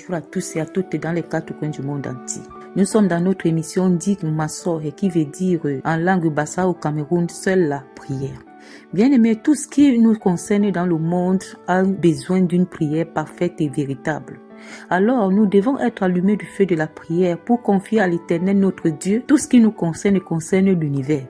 Bonjour à tous et à toutes dans les 4 coins du monde entier. Nous sommes dans notre émission Dig Massor qui veut dire en langue bassa au Cameroun, seule la prière. Bien-aimés, tout ce qui nous concerne dans le monde a besoin d'une prière parfaite et véritable. Alors, nous devons être allumés du feu de la prière pour confier à l'Éternel notre Dieu tout ce qui nous concerne l'univers.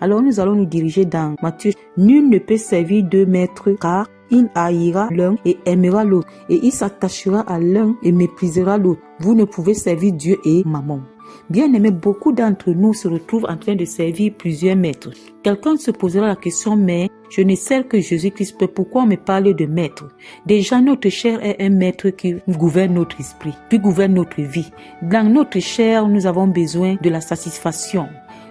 Alors, nous allons nous diriger dans Matthieu. Nul ne peut servir 2 maîtres car il haïra l'un et aimera l'autre, et il s'attachera à l'un et méprisera l'autre. Vous ne pouvez servir Dieu et Mammon. Bien aimé, beaucoup d'entre nous se retrouvent en train de servir plusieurs maîtres. Quelqu'un se posera la question, mais je ne sers que Jésus-Christ, pourquoi on me parle de maître? Déjà, notre chair est un maître qui gouverne notre esprit, qui gouverne notre vie. Dans notre chair, nous avons besoin de la satisfaction.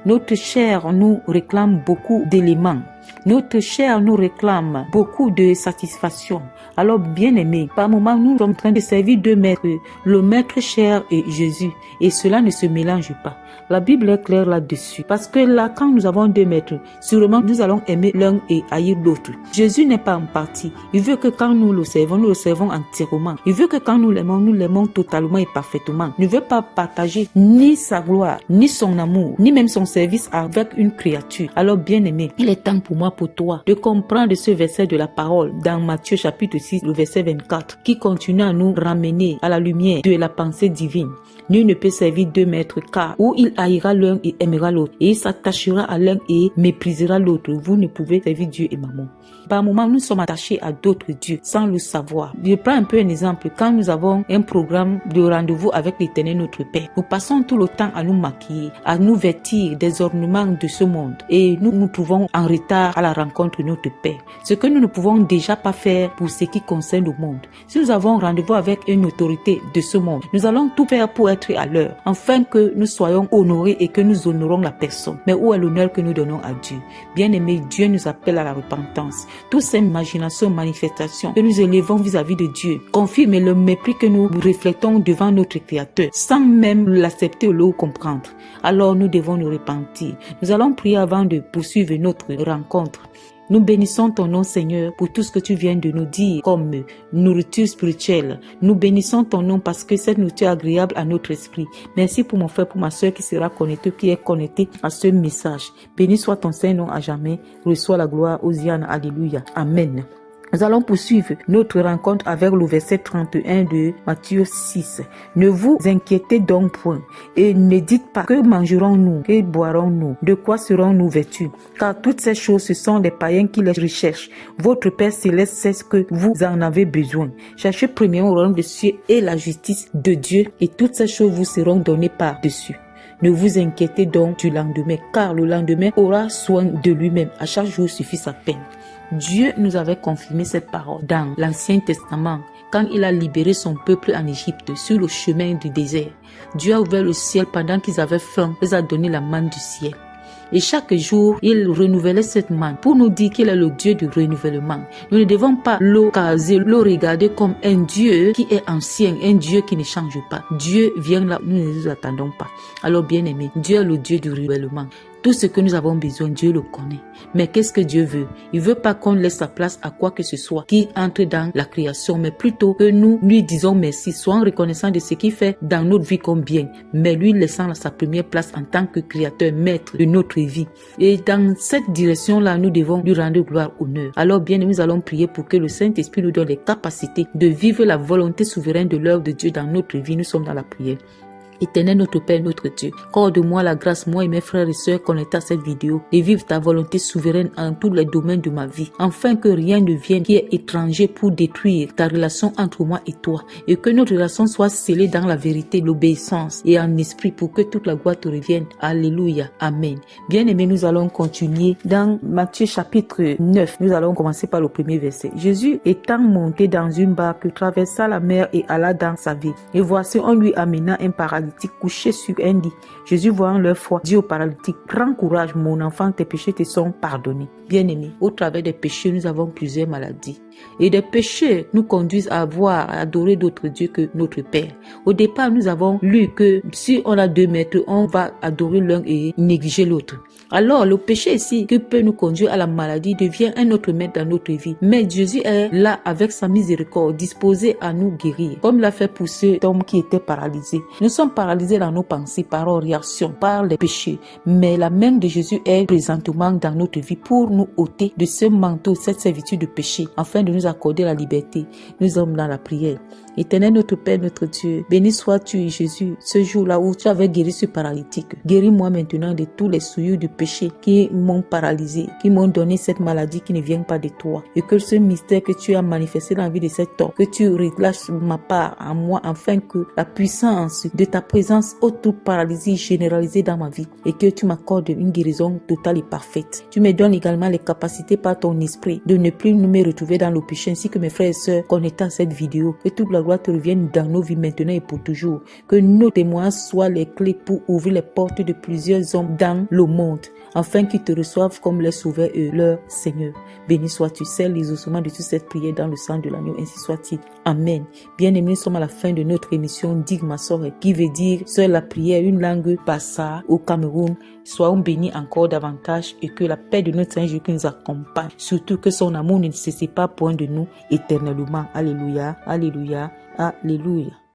Notre chair nous réclame beaucoup d'éléments. Notre chair nous réclame beaucoup de satisfaction. Alors, bien-aimés, par moment, nous sommes en train de servir 2 maîtres, le maître chair et Jésus. Et cela ne se mélange pas. La Bible est claire là-dessus. Parce que là, quand nous avons 2 maîtres, sûrement nous allons aimer l'un et haïr l'autre. Jésus n'est pas en partie. Il veut que quand nous le servons entièrement. Il veut que quand nous l'aimons totalement et parfaitement. Il ne veut pas partager ni sa gloire, ni son amour, ni même son service avec une créature. Alors, bien-aimés, il est temps pour moi, pour toi, de comprendre ce verset de la parole dans Matthieu chapitre 6, le verset 24, qui continue à nous ramener à la lumière de la pensée divine. Nul ne peut servir 2 maîtres car ou il haïra l'un et aimera l'autre, et il s'attachera à l'un et méprisera l'autre. Vous ne pouvez servir Dieu et Mammon. Par moment, nous sommes attachés à d'autres dieux sans le savoir. Je prends un peu un exemple. Quand nous avons un programme de rendez-vous avec l'Éternel notre Père, nous passons tout le temps à nous maquiller, à nous vêtir des ornements de ce monde, et nous nous trouvons en retard à la rencontre de notre Père. Ce que nous ne pouvons déjà pas faire pour ce qui concerne le monde. Si nous avons rendez-vous avec une autorité de ce monde, nous allons tout faire pour être à l'heure, afin que nous soyons honorés et que nous honorons la personne. Mais où est l'honneur que nous donnons à Dieu? Bien-aimé, Dieu nous appelle à la repentance. Toutes ces imaginations, manifestations que nous élevons vis-à-vis de Dieu confirment le mépris que nous reflétons devant notre Créateur, sans même l'accepter ou le comprendre. Alors nous devons nous repentir. Nous allons prier avant de poursuivre notre rencontre. Nous bénissons ton nom, Seigneur, pour tout ce que tu viens de nous dire comme nourriture spirituelle. Nous bénissons ton nom parce que cette nourriture est agréable à notre esprit. Merci pour mon frère, pour ma soeur qui sera connectée, qui est connectée à ce message. Béni soit ton Saint-Nom à jamais. Reçois la gloire, Hosiane, alléluia. Amen. Nous allons poursuivre notre rencontre avec le verset 31 de Matthieu 6. Ne vous inquiétez donc point et ne dites pas que mangerons-nous, que boirons-nous, de quoi serons-nous vêtus, car toutes ces choses ce sont les païens qui les recherchent. Votre Père céleste sait ce que vous en avez besoin. Cherchez premièrement au royaume des cieux et la justice de Dieu et toutes ces choses vous seront données par-dessus. Ne vous inquiétez donc du lendemain, car le lendemain aura soin de lui-même. À chaque jour suffit sa peine. Dieu nous avait confirmé cette parole dans l'Ancien Testament quand il a libéré son peuple en Égypte sur le chemin du désert. Dieu a ouvert le ciel pendant qu'ils avaient faim, il les a donné la manne du ciel. Et chaque jour, il renouvelait cette manne pour nous dire qu'il est le Dieu du renouvellement. Nous ne devons pas le caser, le regarder comme un Dieu qui est ancien, un Dieu qui ne change pas. Dieu vient là, nous ne nous attendons pas. Alors bien aimé, Dieu est le Dieu du renouvellement. Tout ce que nous avons besoin, Dieu le connaît. Mais qu'est-ce que Dieu veut? Il veut pas qu'on laisse sa place à quoi que ce soit qui entre dans la création, mais plutôt que nous lui disons merci, soyons reconnaissants de ce qu'il fait dans notre vie comme bien, mais lui laissant sa première place en tant que créateur, maître de notre vie. Et dans cette direction-là, nous devons lui rendre gloire, honneur. Alors bien, nous allons prier pour que le Saint-Esprit nous donne les capacités de vivre la volonté souveraine de l'œuvre de Dieu dans notre vie. Nous sommes dans la prière. Éternel notre Père, notre Dieu, accorde-moi la grâce, moi et mes frères et sœurs connectés à cette vidéo, de vivre ta volonté souveraine en tous les domaines de ma vie, afin que rien ne vienne qui est étranger pour détruire ta relation entre moi et toi, et que notre relation soit scellée dans la vérité, l'obéissance et en esprit pour que toute la gloire te revienne. Alléluia. Amen. Bien-aimés, nous allons continuer dans Matthieu chapitre 9. Nous allons commencer par le premier verset. Jésus étant monté dans une barque, traversa la mer et alla dans sa ville. Et voici, on lui amena un paralytique couché sur un lit. Jésus, voyant leur foi, dit au paralytique, prends courage, mon enfant, tes péchés te sont pardonnés. Bien-aimés, au travers des péchés, nous avons plusieurs maladies. Et des péchés nous conduisent à voir, à adorer d'autres dieux que notre Père. Au départ, nous avons lu que si on a 2 maîtres, on va adorer l'un et négliger l'autre. Alors, le péché ici, qui peut nous conduire à la maladie, devient un autre maître dans notre vie. Mais Jésus est là avec sa miséricorde, disposé à nous guérir, comme l'a fait pour cet homme qui était paralysé. Nous sommes paralysés dans nos pensées, paroles, réactions, par les péchés. Mais la main de Jésus est présentement dans notre vie pour nous ôter de ce manteau, cette servitude de péché, afin de nous accorder la liberté. Nous sommes dans la prière. Éternel notre Père, notre Dieu, béni sois-tu, Jésus, ce jour-là où tu avais guéri ce paralytique. Guéris-moi maintenant de tous les souillures du péché qui m'ont paralysé, qui m'ont donné cette maladie qui ne vient pas de toi. Et que ce mystère que tu as manifesté dans la vie de cet homme, que tu relâches ma part en moi, afin que la puissance de ta présence ôte toute paralysie généralisée dans ma vie et que tu m'accordes une guérison totale et parfaite. Tu me donnes également les capacités par ton esprit de ne plus me retrouver dans le péché, ainsi que mes frères et sœurs connectés à cette vidéo. Que toute la gloire te revienne dans nos vies maintenant et pour toujours. Que nos témoins soient les clés pour ouvrir les portes de plusieurs hommes dans le monde, afin qu'ils te reçoivent comme leur sauveur et leur Seigneur. Béni sois-tu, scelle les ossements de toute cette prière dans le sang de l'agneau, ainsi soit-il. Amen. Bien-aimés, nous sommes à la fin de notre émission Dig ma sœur, qui veut dire seule la prière, une langue bassa au Cameroun. Soyons bénis encore davantage et que la paix de notre Seigneur Jésus nous accompagne. Surtout que son amour ne se sépare point de nous éternellement. Alléluia, alléluia, alléluia.